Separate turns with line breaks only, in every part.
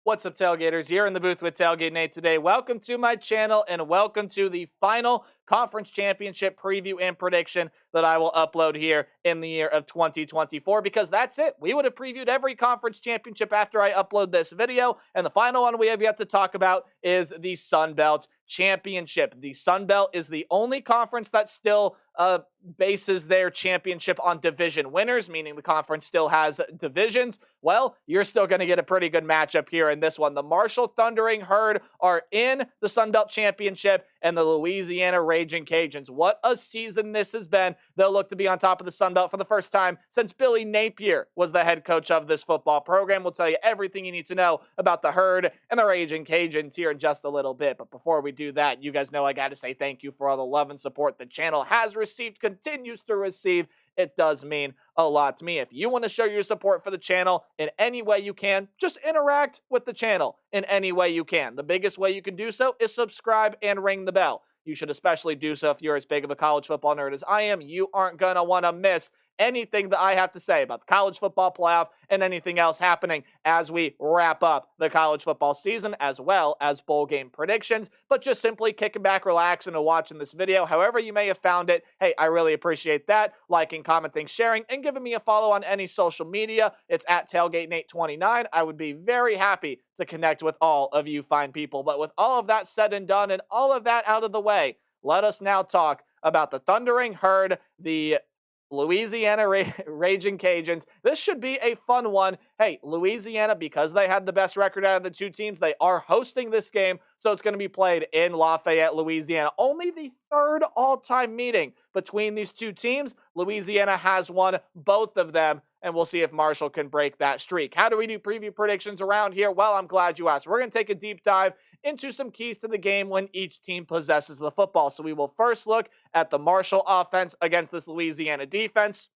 What's up, Tailgaters? You're in the booth with Tailgate Nate today. Welcome to my channel and welcome to the final conference championship preview and prediction that I will upload here in the year of 2024, because that's it. We would have previewed every conference championship after I upload this video, and the final one we have yet to talk about is the Sun Belt Championship. The Sun Belt is the only conference that still bases their championship on division winners, meaning the conference still has divisions. Well, you're still going to get a pretty good matchup here in this one. The Marshall Thundering Herd are in the Sun Belt Championship, and the Louisiana Raging Cajuns. What a season this has been. They'll look to be on top of the Sun Belt for the first time since Billy Napier was the head coach of this football program. We'll tell you everything you need to know about the Herd and the Raging Cajuns here in just a little bit. But before we do that, you guys know I got to say thank you for all the love and support the channel has received, continues to receive. It does mean a lot to me. If you want to show your support for the channel in any way you can, just interact with the channel in any way you can. The biggest way you can do so is subscribe and ring the bell. You should especially do so if you're as big of a college football nerd as I am. You aren't going to want to miss anything that I have to say about the college football playoff and anything else happening as we wrap up the college football season, as well as bowl game predictions. But just simply kicking back, relaxing, and watching this video, however you may have found it, hey, I really appreciate that. Liking, commenting, sharing, and giving me a follow on any social media. It's at TailgateNate29. I would be very happy to connect with all of you fine people. But with all of that said and done and all of that out of the way, let us now talk about the Thundering Herd, the Louisiana Raging Cajuns. This should be a fun one. Hey, Louisiana, because they had the best record out of the two teams, they are hosting this game, so it's going to be played in Lafayette, Louisiana. Only the third all-time meeting between these two teams. Louisiana has won both of them, and we'll see if Marshall can break that streak. How do we do preview predictions around here? Well, I'm glad you asked. We're going to take a deep dive into some keys to the game when each team possesses the football. So we will first look at the Marshall offense against this Louisiana defense,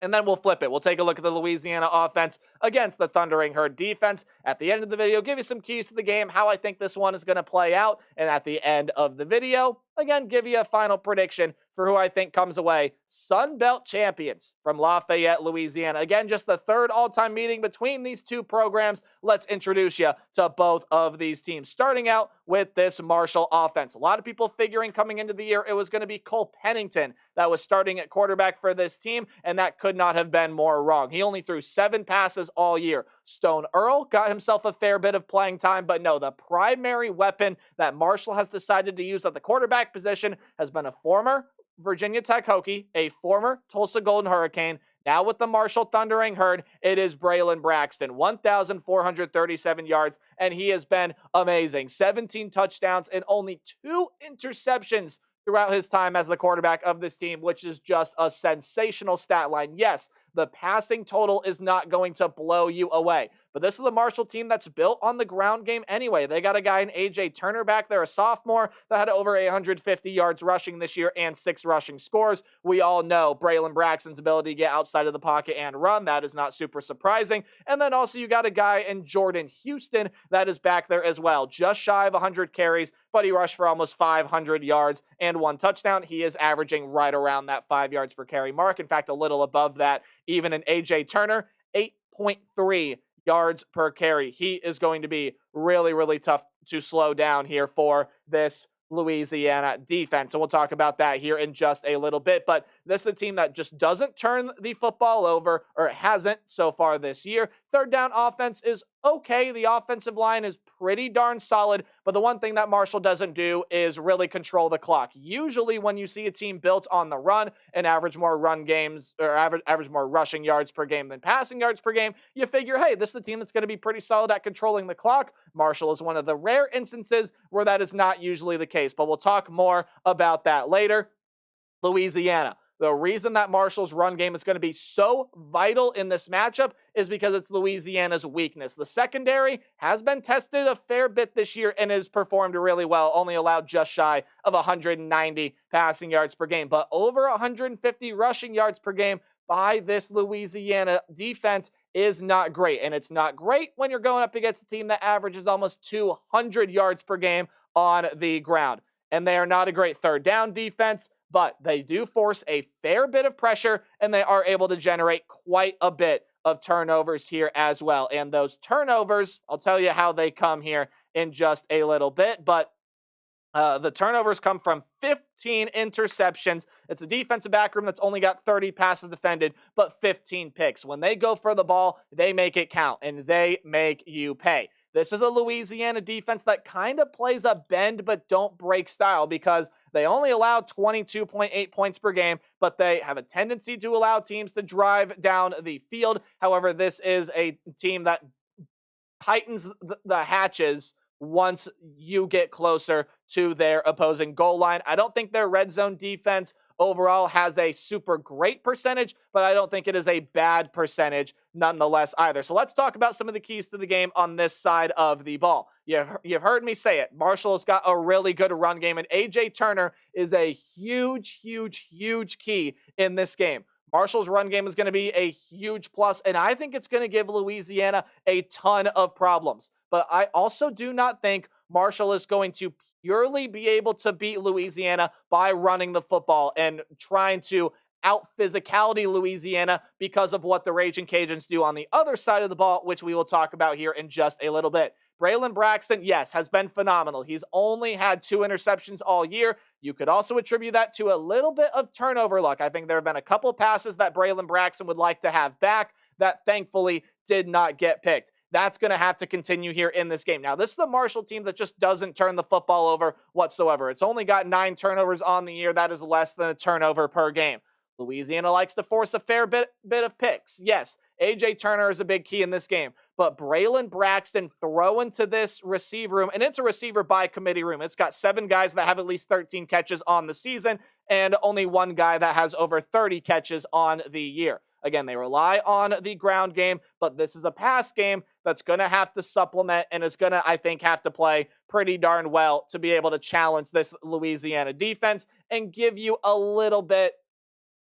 and then we'll flip it. We'll take a look at the Louisiana offense against the Thundering Herd defense. At the end of the video, give you some keys to the game, how I think this one is going to play out, and at the end of the video, again, give you a final prediction for who I think comes away Sun Belt champions from Lafayette, Louisiana. Again, just the third all-time meeting between these two programs. Let's introduce you to both of these teams, starting out with this Marshall offense. A lot of people figuring coming into the year it was going to be Cole Pennington that was starting at quarterback for this team, and that could not have been more wrong. He only threw 7 passes all year. Stone Earl got himself a fair bit of playing time, but no, the primary weapon that Marshall has decided to use at the quarterback position has been a former Virginia Tech Hokie, a former Tulsa Golden Hurricane. Now with the Marshall Thundering Herd, it is Braylon Braxton, 1,437 yards, and he has been amazing. 17 touchdowns and only 2 interceptions throughout his time as the quarterback of this team, which is just a sensational stat line. Yes, the passing total is not going to blow you away, but this is the Marshall team that's built on the ground game anyway. They got a guy in A.J. Turner back there, a sophomore, that had over 150 yards rushing this year and 6 rushing scores. We all know Braylon Braxton's ability to get outside of the pocket and run. That is not super surprising. And then also you got a guy in Jordan Houston that is back there as well. Just shy of 100 carries, but he rushed for almost 500 yards and 1 touchdown. He is averaging right around that 5 yards per carry mark. In fact, a little above that. Even in A.J. Turner, 8.3 yards per carry. He is going to be really, really tough to slow down here for this Louisiana defense. And we'll talk about that here in just a little bit. But this is a team that just doesn't turn the football over, or hasn't so far this year. Third down offense is okay. The offensive line is pretty darn solid, but the one thing that Marshall doesn't do is really control the clock. Usually when you see a team built on the run and average more run games, or average more rushing yards per game than passing yards per game, you figure, hey, this is a team that's going to be pretty solid at controlling the clock. Marshall is one of the rare instances where that is not usually the case, but we'll talk more about that later. Louisiana. The reason that Marshall's run game is going to be so vital in this matchup is because it's Louisiana's weakness. The secondary has been tested a fair bit this year and has performed really well, only allowed just shy of 190 passing yards per game, but over 150 rushing yards per game by this Louisiana defense is not great. And it's not great when you're going up against a team that averages almost 200 yards per game on the ground. And they are not a great third down defense, but they do force a fair bit of pressure, and they are able to generate quite a bit of turnovers here as well. And those turnovers, I'll tell you how they come here in just a little bit, but the turnovers come from 15 interceptions. It's a defensive backroom that's only got 30 passes defended, but 15 picks. When they go for the ball, they make it count, and they make you pay. This is a Louisiana defense that kind of plays a bend but don't break style because they only allow 22.8 points per game, but they have a tendency to allow teams to drive down the field. However, this is a team that tightens the hatches once you get closer to their opposing goal line. I don't think their red zone defense overall has a super great percentage, but I don't think it is a bad percentage nonetheless either. So let's talk about some of the keys to the game on this side of the ball. You've heard me say it. Marshall's got a really good run game, and A.J. Turner is a huge, huge, huge key in this game. Marshall's run game is going to be a huge plus, and I think it's going to give Louisiana a ton of problems. But I also do not think Marshall is going to purely be able to beat Louisiana by running the football and trying to out-physicality Louisiana because of what the Raging Cajuns do on the other side of the ball, which we will talk about here in just a little bit. Braylon Braxton, yes, has been phenomenal. He's only had 2 interceptions all year. You could also attribute that to a little bit of turnover luck. I think there have been a couple passes that Braylon Braxton would like to have back that thankfully did not get picked. That's going to have to continue here in this game. Now, this is the Marshall team that just doesn't turn the football over whatsoever. It's only got 9 turnovers on the year. That is less than a turnover per game. Louisiana likes to force a fair bit of picks. Yes, A.J. Turner is a big key in this game, but Braylon Braxton throwing to this receiver room, and it's a receiver by committee room. It's got 7 guys that have at least 13 catches on the season and only 1 guy that has over 30 catches on the year. Again, they rely on the ground game, but this is a pass game that's going to have to supplement and is going to, I think, have to play pretty darn well to be able to challenge this Louisiana defense and give you a little bit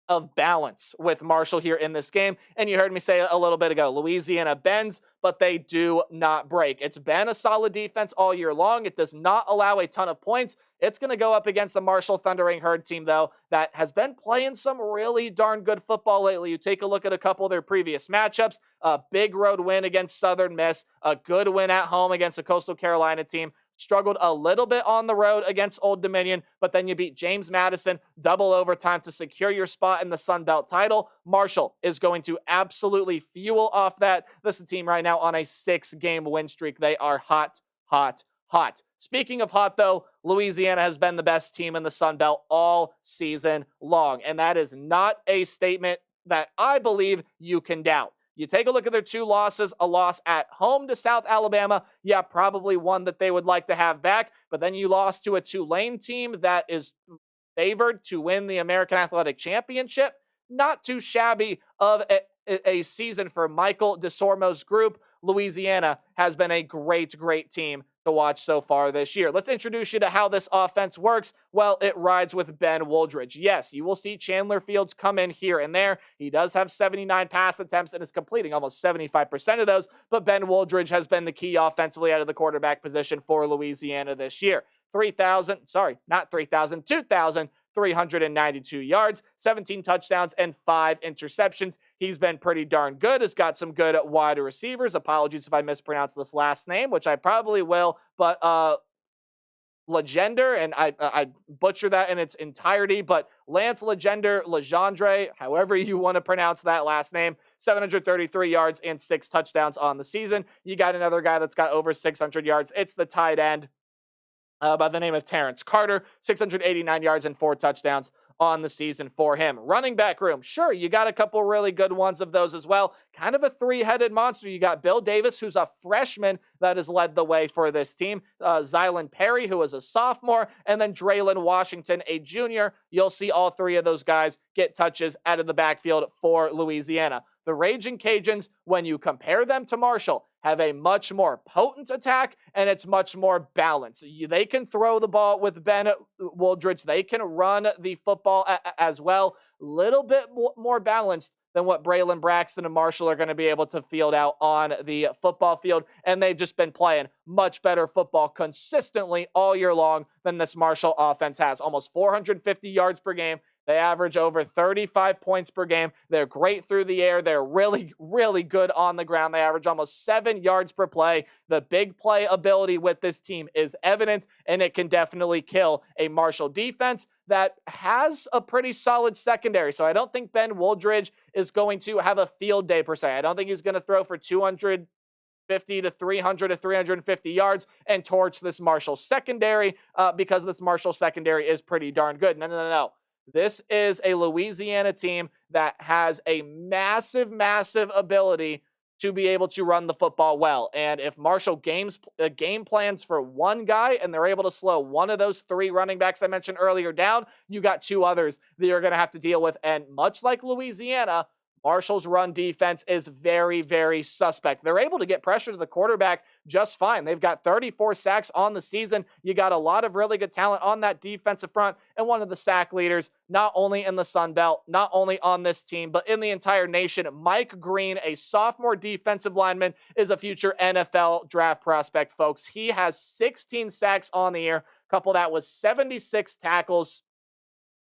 of balance with Marshall here in this game. And you heard me say a little bit ago, Louisiana bends, but they do not break. It's been a solid defense all year long. It does not allow a ton of points. It's going to go up against the Marshall Thundering Herd team, though, that has been playing some really darn good football lately. You take a look at a couple of their previous matchups, a big road win against Southern Miss, a good win at home against a Coastal Carolina team. Struggled a little bit on the road against Old Dominion, but then you beat James Madison, double overtime to secure your spot in the Sun Belt title. Marshall is going to absolutely fuel off that. This is a team right now on a 6-game win streak. They are hot, hot, hot. Speaking of hot, though, Louisiana has been the best team in the Sun Belt all season long, and that is not a statement that I believe you can doubt. You take a look at their 2 losses, a loss at home to South Alabama. Yeah, probably one that they would like to have back. But then you lost to a Tulane team that is favored to win the American Athletic Championship. Not too shabby of a season for Michael DeSormo's group. Louisiana has been a great, great team to watch so far this year. Let's introduce you to how this offense works. Well, it rides with Ben Wooldridge. Yes, you will see Chandler Fields come in here and there. He does have 79 pass attempts and is completing almost 75% of those, but Ben Wooldridge has been the key offensively out of the quarterback position for Louisiana this year. 2,392 yards, 17 touchdowns, and 5 interceptions. He's been pretty darn good. Has got some good wide receivers. Apologies if I mispronounce this last name, which I probably will, but Legender, and I butcher that in its entirety, but Lance Legendre, however you want to pronounce that last name, 733 yards and 6 touchdowns on the season. You got another guy that's got over 600 yards. It's the tight end by the name of Terrence Carter, 689 yards and 4 touchdowns on the season for him. Running back room, sure, you got a couple really good ones of those as well. Kind of a 3-headed monster. You got Bill Davis, who's a freshman that has led the way for this team. Zylan Perry, who is a sophomore, and then Draylon Washington, a junior. You'll see all 3 of those guys get touches out of the backfield for Louisiana. The Raging Cajuns, when you compare them to Marshall, have a much more potent attack, and it's much more balanced. They can throw the ball with Ben Wooldridge. They can run the football as well. Little bit more balanced than what Braylon Braxton and Marshall are going to be able to field out on the football field, and they've just been playing much better football consistently all year long than this Marshall offense has. Almost 450 yards per game, They average over 35 points per game. They're great through the air. They're really, really good on the ground. They average almost 7 yards per play. The big play ability with this team is evident, and it can definitely kill a Marshall defense that has a pretty solid secondary. So I don't think Ben Wooldridge is going to have a field day per se. I don't think he's going to throw for 250 to 300 to 350 yards and torch this Marshall secondary because this Marshall secondary is pretty darn good. No. This is a Louisiana team that has a massive, massive ability to be able to run the football well. And if Marshall game plans for one guy and they're able to slow one of those 3 running backs I mentioned earlier down, you got 2 others that you're going to have to deal with. And much like Louisiana, Marshall's run defense is very, very suspect. They're able to get pressure to the quarterback just fine. They've got 34 sacks on the season. You got a lot of really good talent on that defensive front, and one of the sack leaders, not only in the Sun Belt, not only on this team, but in the entire nation. Mike Green, a sophomore defensive lineman, is a future NFL draft prospect, folks. He has 16 sacks on the year. Couple that with 76 tackles.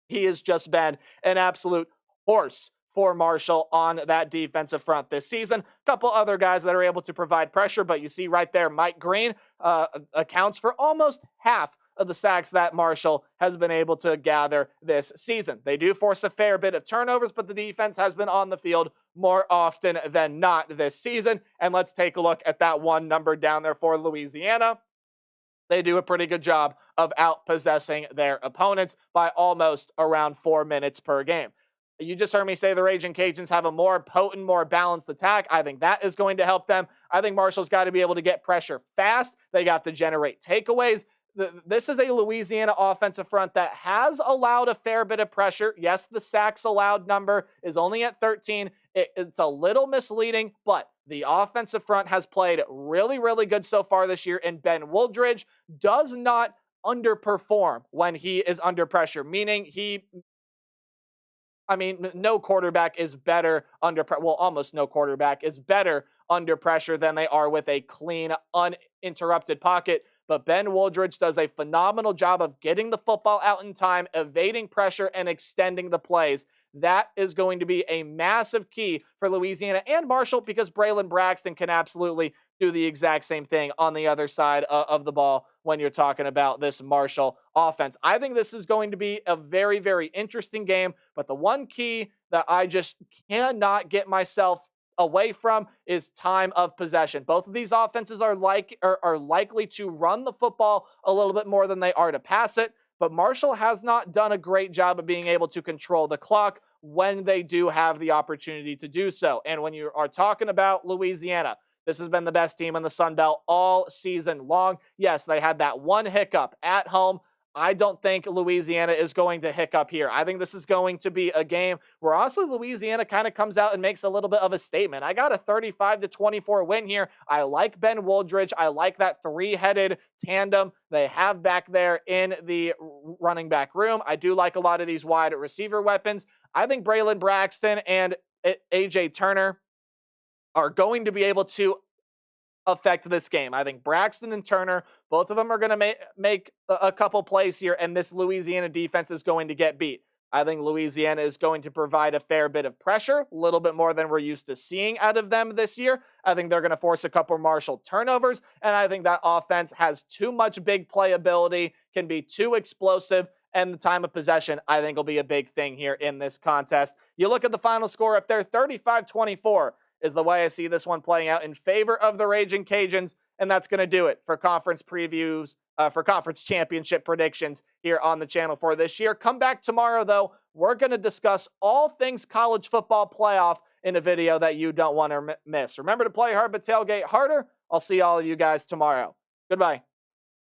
He has just been an absolute horse for Marshall on that defensive front this season. A couple other guys that are able to provide pressure, but you see right there, Mike Green accounts for almost half of the sacks that Marshall has been able to gather this season. They do force a fair bit of turnovers, but the defense has been on the field more often than not this season. And let's take a look at that one number down there for Louisiana. They do a pretty good job of outpossessing their opponents by almost around 4 minutes per game. You just heard me say the Raging Cajuns have a more potent, more balanced attack. I think that is going to help them. I think Marshall's got to be able to get pressure fast. They got to generate takeaways. This is a Louisiana offensive front that has allowed a fair bit of pressure. Yes, the sacks allowed number is only at 13. It's a little misleading, but the offensive front has played really, really good so far this year, and Ben Wooldridge does not underperform when he is under pressure, meaning no quarterback is better under pressure. Well, almost no quarterback is better under pressure than they are with a clean, uninterrupted pocket. But Ben Wooldridge does a phenomenal job of getting the football out in time, evading pressure, and extending the plays. That is going to be a massive key for Louisiana and Marshall because Braylon Braxton can absolutely do the exact same thing on the other side of the ball when you're talking about this Marshall offense. I think this is going to be a very, very interesting game, but the one key that I just cannot get myself away from is time of possession. Both of these offenses are likely to run the football a little bit more than they are to pass it, but Marshall has not done a great job of being able to control the clock when they do have the opportunity to do so. And when you are talking about Louisiana, this has been the best team in the Sun Belt all season long. Yes, they had that one hiccup at home. I don't think Louisiana is going to hiccup here. I think this is going to be a game where honestly Louisiana kind of comes out and makes a little bit of a statement. I got a 35-24 win here. I like Ben Wooldridge. I like that 3-headed tandem they have back there in the running back room. I do like a lot of these wide receiver weapons. I think Braylon Braxton and A.J. Turner are going to be able to affect this game. I think Braxton and Turner, both of them are going to make a couple plays here, and this Louisiana defense is going to get beat. I think Louisiana is going to provide a fair bit of pressure, a little bit more than we're used to seeing out of them this year. I think they're going to force a couple Marshall turnovers, and I think that offense has too much big playability, can be too explosive, and the time of possession, I think, will be a big thing here in this contest. You look at the final score up there, 35-24. Is the way I see this one playing out in favor of the Raging Cajuns, and that's going to do it for conference previews, for conference championship predictions here on the channel for this year. Come back tomorrow, though. We're going to discuss all things college football playoff in a video that you don't want to miss. Remember to play hard, but tailgate harder. I'll see all of you guys tomorrow. Goodbye.